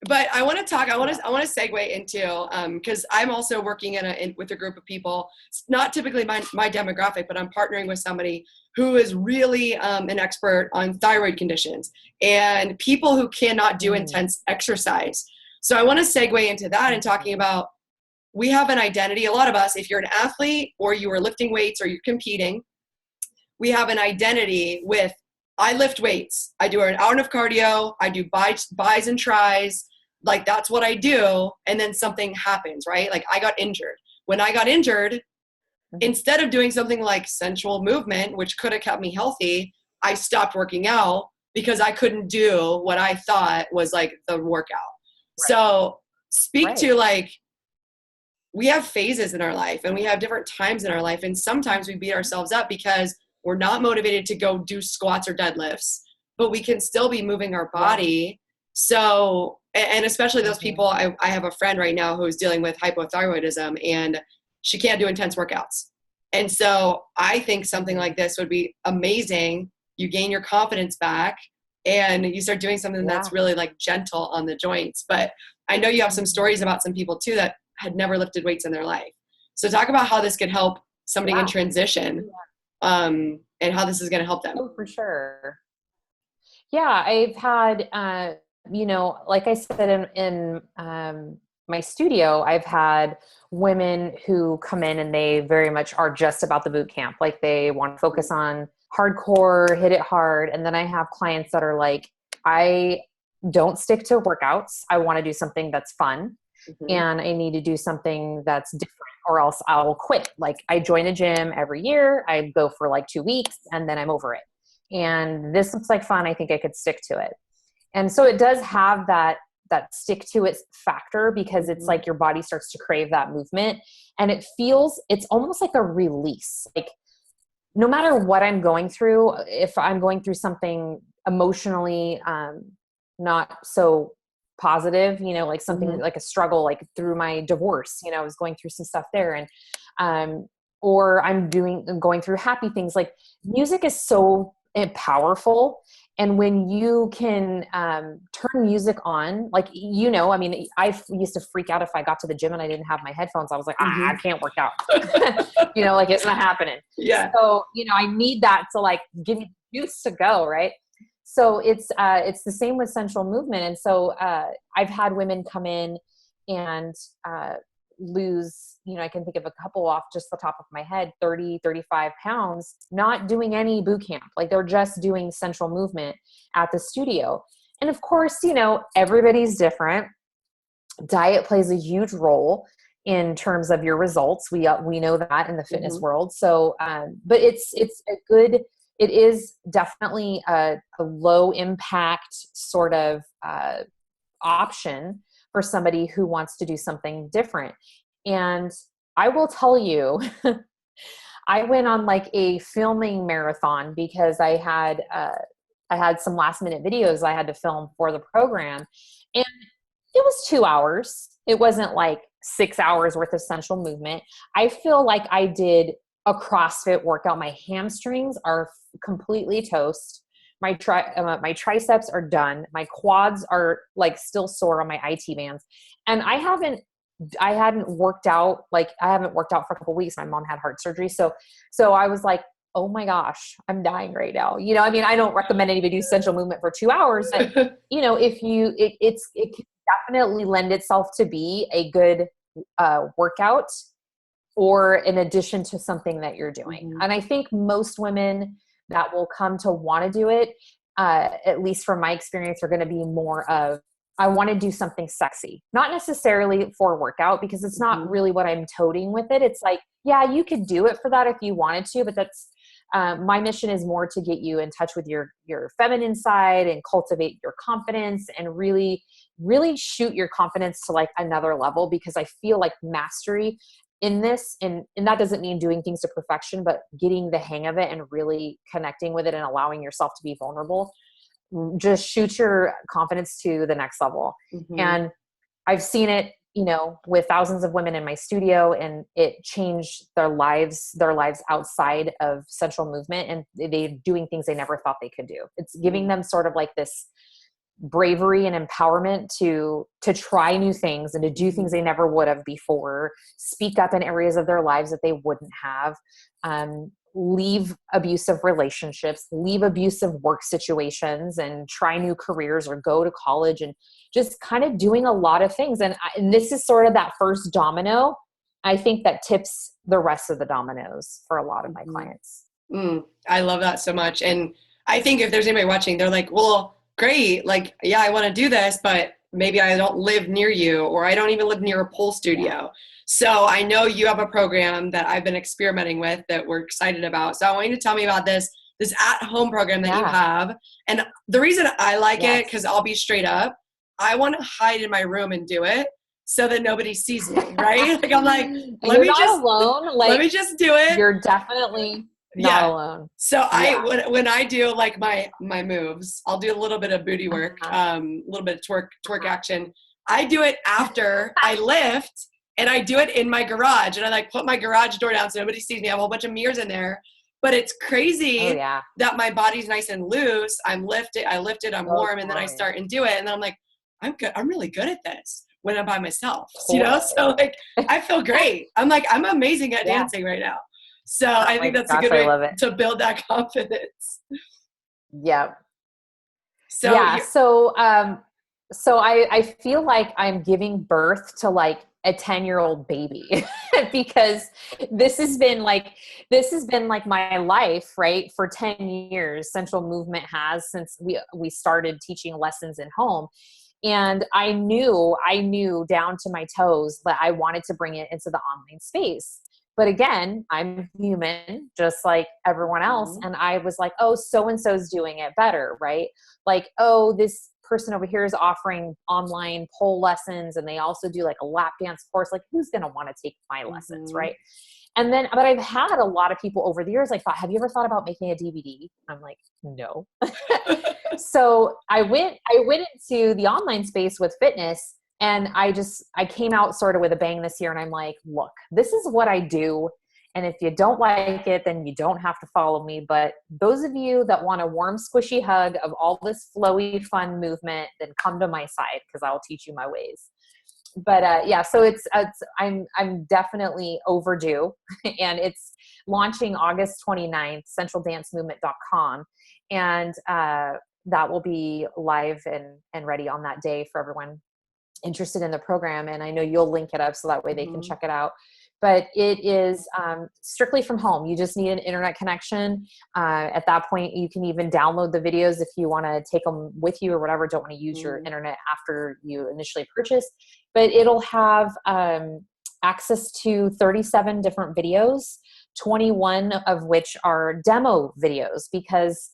But I want to talk. I want to segue into because I'm also working with a group of people. It's not typically my demographic, but I'm partnering with somebody who is really an expert on thyroid conditions and people who cannot do intense exercise. So I want to segue into that and talking about, we have an identity. A lot of us, if you're an athlete or you are lifting weights or you're competing, we have an identity with, I lift weights. I do an hour of cardio. I do bis and tris. Like, that's what I do. And then something happens, right? Like, I got injured. When I got injured, instead of doing something like sensual movement, which could have kept me healthy, I stopped working out because I couldn't do what I thought was like the workout. Right. So speak to like, we have phases in our life and we have different times in our life. And sometimes we beat ourselves up because we're not motivated to go do squats or deadlifts, but we can still be moving our body. So, and especially those people, I have a friend right now who's dealing with hypothyroidism, and she can't do intense workouts. And so I think something like this would be amazing. You gain your confidence back and you start doing something that's really like gentle on the joints. But I know you have some stories about some people too that had never lifted weights in their life. So talk about how this could help somebody in transition, and how this is going to help them. Oh, for sure. Yeah, I've had, like I said, in my studio, I've had women who come in and they very much are just about the boot camp. Like they want to focus on hardcore, hit it hard. And then I have clients that are like, I don't stick to workouts. I want to do something that's fun. And I need to do something that's different or else I'll quit. Like I join a gym every year. I go for like 2 weeks and then I'm over it. And this looks like fun. I think I could stick to it. And so it does have that stick to it factor, because it's like your body starts to crave that movement, and it's almost like a release. Like no matter what I'm going through, if I'm going through something emotionally, not so positive, like something like a struggle, like through my divorce, I was going through some stuff there, and, or I'm going through happy things. Like music is so powerful. And when you can turn music on, like, I mean, I used to freak out if I got to the gym and I didn't have my headphones. I was like, I can't work out. Like it's not happening. Yeah. So, I need that to like give me juice to go. Right. So it's the same with sensual movement. And so I've had women come in and lose, I can think of a couple off just the top of my head, 30, 35 pounds, not doing any boot camp. Like they're just doing sensual movement at the studio. And of course, everybody's different. Diet plays a huge role in terms of your results. We know that in the fitness world. So, but it is definitely a low impact sort of option for somebody who wants to do something different. And I will tell you, I went on like a filming marathon because I had some last minute videos I had to film for the program, and it was 2 hours. It wasn't like 6 hours worth of sensual movement. I feel like I did a CrossFit workout. My hamstrings are completely toast. My triceps are done. My quads are like still sore on my IT bands. And I haven't worked out. Like I haven't worked out for a couple of weeks. My mom had heart surgery. So I was like, oh my gosh, I'm dying right now. I mean, I don't recommend anybody do sensual movement for 2 hours. But, it can definitely lend itself to be a good workout, or in addition to something that you're doing. And I think most women that will come to want to do it, at least from my experience, are going to be more of, I want to do something sexy, not necessarily for a workout, because it's not really what I'm toting with it. It's like, yeah, you could do it for that if you wanted to, but that's, my mission is more to get you in touch with your feminine side and cultivate your confidence and really, really shoot your confidence to like another level, because I feel like mastery in this, and that doesn't mean doing things to perfection, but getting the hang of it and really connecting with it and allowing yourself to be vulnerable, just shoot your confidence to the next level. And I've seen it, with thousands of women in my studio, and it changed their lives outside of sensual movement, and they're doing things they never thought they could do. It's giving them sort of like this bravery and empowerment to try new things and to do things they never would have before, speak up in areas of their lives that they wouldn't have, leave abusive relationships, leave abusive work situations, and try new careers or go to college, and just kind of doing a lot of things. And this is sort of that first domino, I think, that tips the rest of the dominoes for a lot of my clients. I love that so much. And I think if there's anybody watching, they're like, well, great. Like, yeah, I want to do this, but maybe I don't live near you, or I don't even live near a pole studio. Yeah. So I know you have a program that I've been experimenting with that we're excited about. So I want you to tell me about this at-home program that you have. And the reason I like it, because I'll be straight up, I want to hide in my room and do it so that nobody sees me, right? Like I'm like, let me just do it. You're definitely not alone. So when I do like my moves, I'll do a little bit of booty work, a little bit of twerk action. I do it after I lift, And I do it in my garage, and I like put my garage door down so nobody sees me. I have a whole bunch of mirrors in there, but it's crazy that my body's nice and loose. I lift it, I'm warm, and then I start and do it. And then I'm like, I'm good. I'm really good at this when I'm by myself, you know? So like, I feel great. I'm like, I'm amazing at dancing right now. So I think that's a good way to build that confidence. Yeah. So yeah. So I feel like I'm giving birth to like a 10-year-old baby because this has been like my life, right? For 10 years, sensual movement has, since we started teaching lessons in home. And I knew down to my toes that I wanted to bring it into the online space. But again, I'm human, just like everyone else. And I was like, oh, so-and-so's doing it better, right? Like, oh, this person over here is offering online pole lessons, and they also do like a lap dance course. Like, who's going to want to take my lessons, right? And then, but I've had a lot of people over the years like, have you ever thought about making a DVD? I'm like, no. So I went into the online space with fitness, and I came out sort of with a bang this year, and I'm like, look, this is what I do. And if you don't like it, then you don't have to follow me. But those of you that want a warm, squishy hug of all this flowy, fun movement, then come to my side, because I'll teach you my ways. But yeah, so I'm definitely overdue, and it's launching August 29th, sensualdancemovement.com. And that will be live and ready on that day for everyone interested in the program. And I know you'll link it up so that way they can check it out. But it is strictly from home. You just need an internet connection. At that point, you can even download the videos if you want to take them with you or whatever. Don't want to use your internet after you initially purchase. But it'll have access to 37 different videos, 21 of which are demo videos, because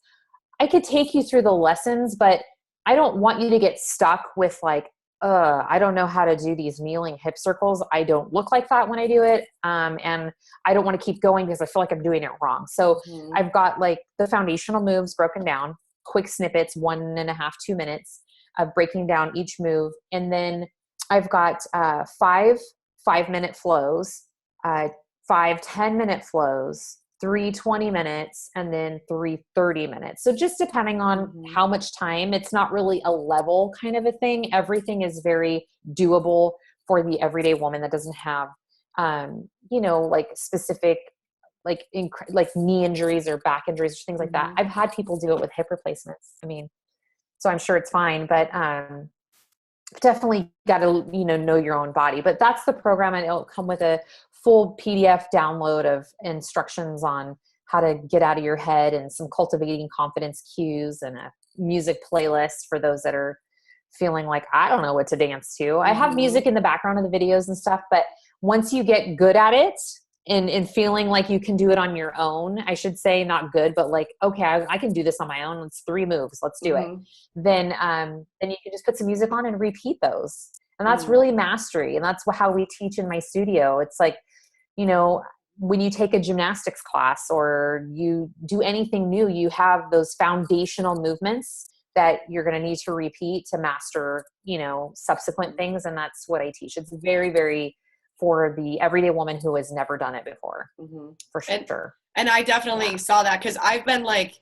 I could take you through the lessons, but I don't want you to get stuck with like, I don't know how to do these kneeling hip circles. I don't look like that when I do it. And I don't want to keep going because I feel like I'm doing it wrong. So I've got like the foundational moves broken down, quick snippets, 1.5, 2 minutes of breaking down each move. And then I've got 5 5-minute flows, 5 10-minute flows, 3 20 minutes, and then 3 30 minutes. So just depending on how much time, it's not really a level kind of a thing. Everything is very doable for the everyday woman that doesn't have, like specific, like knee injuries or back injuries or things like that. I've had people do it with hip replacements. I mean, so I'm sure it's fine, but definitely got to, know your own body. But that's the program, and it'll come with a full PDF download of instructions on how to get out of your head and some cultivating confidence cues and a music playlist for those that are feeling like, I don't know what to dance to. I have music in the background of the videos and stuff, but once you get good at it and feeling like you can do it on your own, I should say, not good, but like, okay, I can do this on my own. It's 3 moves. Let's do it. Then you can just put some music on and repeat those. And that's really mastery. And that's how we teach in my studio. It's like, when you take a gymnastics class or you do anything new, you have those foundational movements that you're going to need to repeat to master, subsequent things. And that's what I teach. It's very, very for the everyday woman who has never done it before, for sure. And I definitely saw that, because I've been like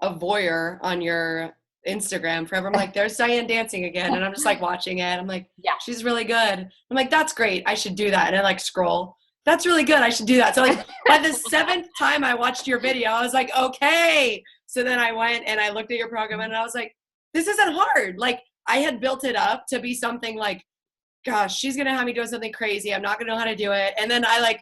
a voyeur on your Instagram forever. I'm like, there's Diane dancing again. And I'm just like watching it. I'm like, yeah, she's really good. I'm like, that's great. I should do that. And I like scroll. That's really good. I should do that. So like by the 7th time I watched your video, I was like, okay. So then I went and I looked at your program and I was like, this isn't hard. Like I had built it up to be something like, gosh, she's going to have me doing something crazy. I'm not going to know how to do it. And then I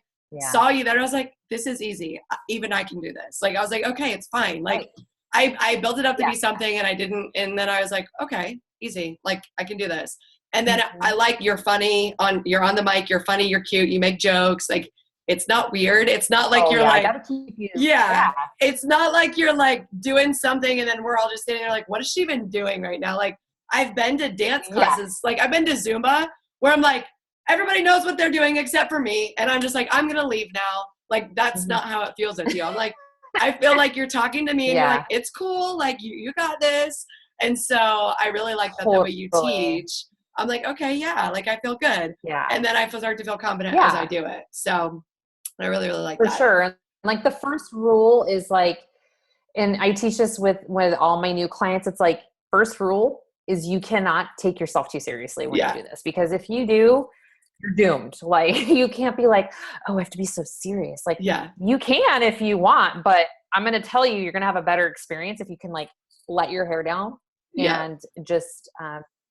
saw you there and I was like, this is easy. Even I can do this. Like, I was like, okay, it's fine. Like I built it up to be something and I didn't. And then I was like, okay, easy. Like I can do this. And then I like, you're funny you're on the mic. You're funny. You're cute. You make jokes. Like, it's not weird. It's not like you're like, I gotta keep you. It's not like you're like doing something and then we're all just sitting there like, what is she even doing right now? Like I've been to dance classes. Like I've been to Zumba where I'm like, everybody knows what they're doing except for me. And I'm just like, I'm going to leave now. Like, that's not how it feels with you. I'm like, I feel like you're talking to me and you're like, it's cool. Like you got this. And so I really like that the way you teach. I'm like, okay, yeah, like I feel good. Yeah. And then I start to feel confident as I Yeah, do it. So I really, really like for that. sure. And like the first rule is like, and I teach this with all my new clients. It's like, first rule is you cannot take yourself too seriously when you Yeah. do this, because if you do, you're doomed. Like you can't be like, oh, I have to be so serious. Like Yeah. you can if you want, but I'm going to tell you, you're going to have a better experience if you can like let your hair down Yeah. and just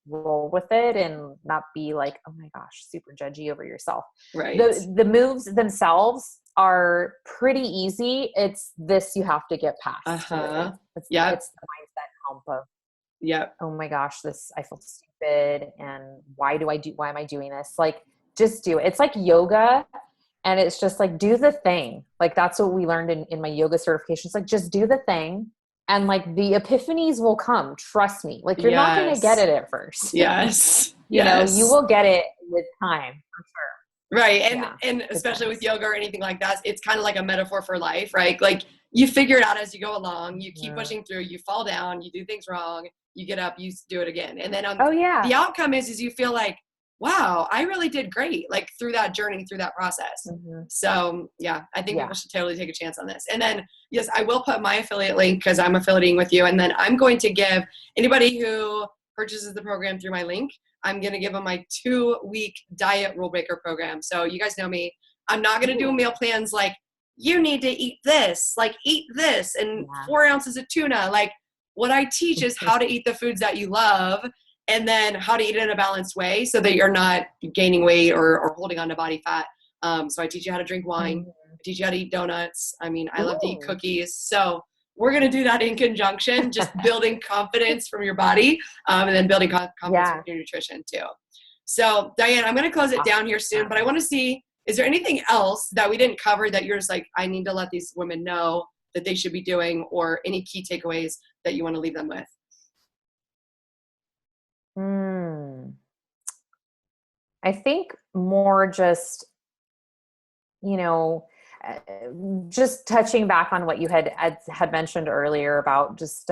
roll with it and not be like, oh my gosh, super judgy over yourself. Right. The moves themselves are pretty easy. It's this you have to get past. Uh-huh. It's, Yep. it's the mindset hump of, Yep. oh my gosh, this, I feel stupid. And why am I doing this? Like, just do it. It's like yoga. And it's just like, do the thing. Like, that's what we learned in my yoga certifications. Like, just do the thing. And like the epiphanies will come. Trust me. Like, you're not going to get Yes. it at first. Yes. You know, Yes. you will get it with time for sure. Right. Yeah, And especially depends. with yoga or anything like that, it's kind of like a metaphor for life, right? Like you figure it out as you go along, you keep pushing through, you fall down, you do things wrong, you get up, you do it again. And then Oh yeah. the outcome is you feel like, wow, I really did great, like through that journey, through that process. Mm-hmm. So yeah, I think Yeah. people should totally take a chance on this. And then, yes, I will put my affiliate link because I'm affiliating with you. And then I'm going to give anybody who purchases the program through my link, I'm going to give them my 2-week diet rule breaker program. So you guys know me. I'm not going to do meal plans like you need to eat this, like eat this and 4 ounces of tuna. Like what I teach is how to eat the foods that you love and then how to eat it in a balanced way so that you're not gaining weight or holding on to body fat. So I teach you how to drink wine. I teach you how to eat donuts. I mean, I love to eat cookies. So we're going to do that in conjunction, just building confidence from your body and then building confidence with your nutrition too. So Diane, I'm going to close it down here soon, but I want to see, is there anything else that we didn't cover that you're just like, I need to let these women know that they should be doing, or any key takeaways that you want to leave them with? I think more just, you know, just touching back on what you had mentioned earlier about just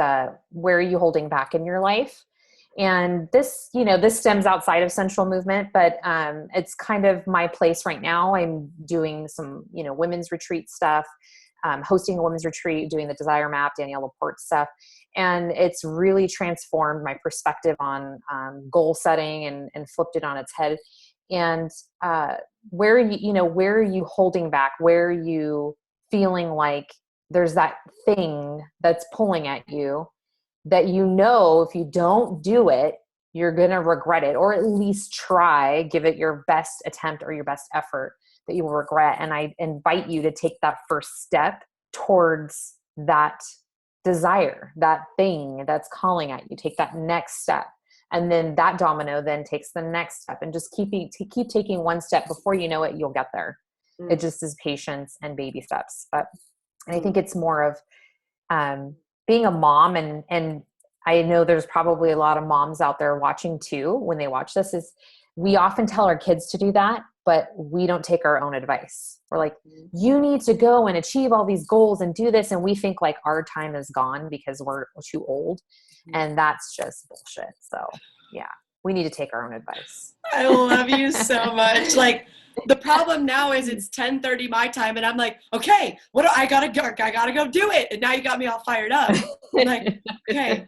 where are you holding back in your life. And this, you know, this stems outside of sensual movement, but it's kind of my place right now. I'm doing some, you know, women's retreat stuff, hosting a women's retreat, doing the Desire Map, Danielle Laporte stuff. And it's really transformed my perspective on goal setting and flipped it on its head. And where are you holding back? Where are you feeling like there's that thing that's pulling at you that, you know, if you don't do it, you're going to regret it, or at least try, give it your best attempt or your best effort that you will regret. And I invite you to take that first step towards that desire, that thing that's calling at you. Take that next step. And then that domino then takes the next step, and just keep taking one step. Before you know it, you'll get there. It just is patience and baby steps. But I think it's more of being a mom, and I know there's probably a lot of moms out there watching too when they watch this, is we often tell our kids to do that, but we don't take our own advice. We're like, you need to go and achieve all these goals and do this. And we think like our time is gone because we're too old. And that's just bullshit. So yeah, we need to take our own advice. I love you so much. Like the problem now is it's 10:30 my time and I'm like, okay, I gotta go do it. And now you got me all fired up. I'm like, okay,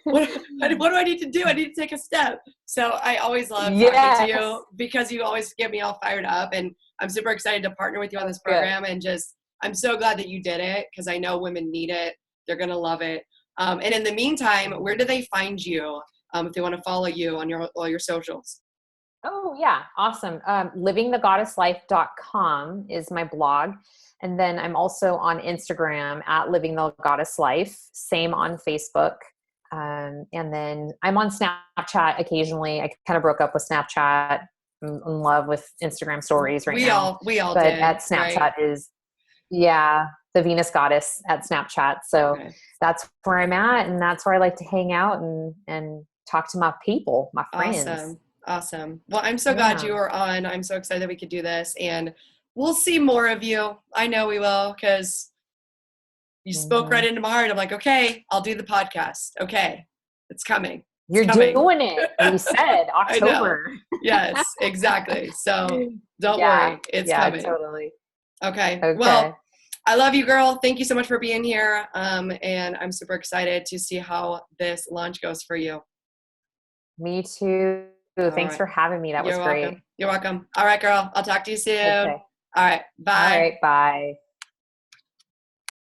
what do I need to do? I need to take a step. So I always love talking to you because you always get me all fired up, and I'm super excited to partner with you on this program. And just, I'm so glad that you did it because I know women need it. They're going to love it. And in the meantime, where do they find you if they want to follow you on all your socials? Oh yeah. Awesome. Livingthegoddesslife.com is my blog. And then I'm also on Instagram at Living the Goddess Life, same on Facebook. And then I'm on Snapchat occasionally. I kind of broke up with Snapchat. I'm in love with Instagram stories right now. We all but did. At Snapchat right? is, the Venus Goddess at Snapchat. So that's where I'm at. And that's where I like to hang out and talk to my people, my friends. Awesome. Well, I'm so glad you were on. I'm so excited that we could do this, and we'll see more of you. I know we will, because you spoke right into my heart. I'm like, okay, I'll do the podcast. Okay, it's coming. You're coming. doing it. You said I know. October. Yes, exactly. So don't Yeah. worry. It's Yeah, coming. totally. Okay. Okay. Well, I love you, girl. Thank you so much for being here. And I'm super excited to see how this launch goes for you. Me too. Thanks for having me. That was You're great. welcome. You're welcome. All right, girl. I'll talk to you soon. Okay. All right. Bye. All right. Bye.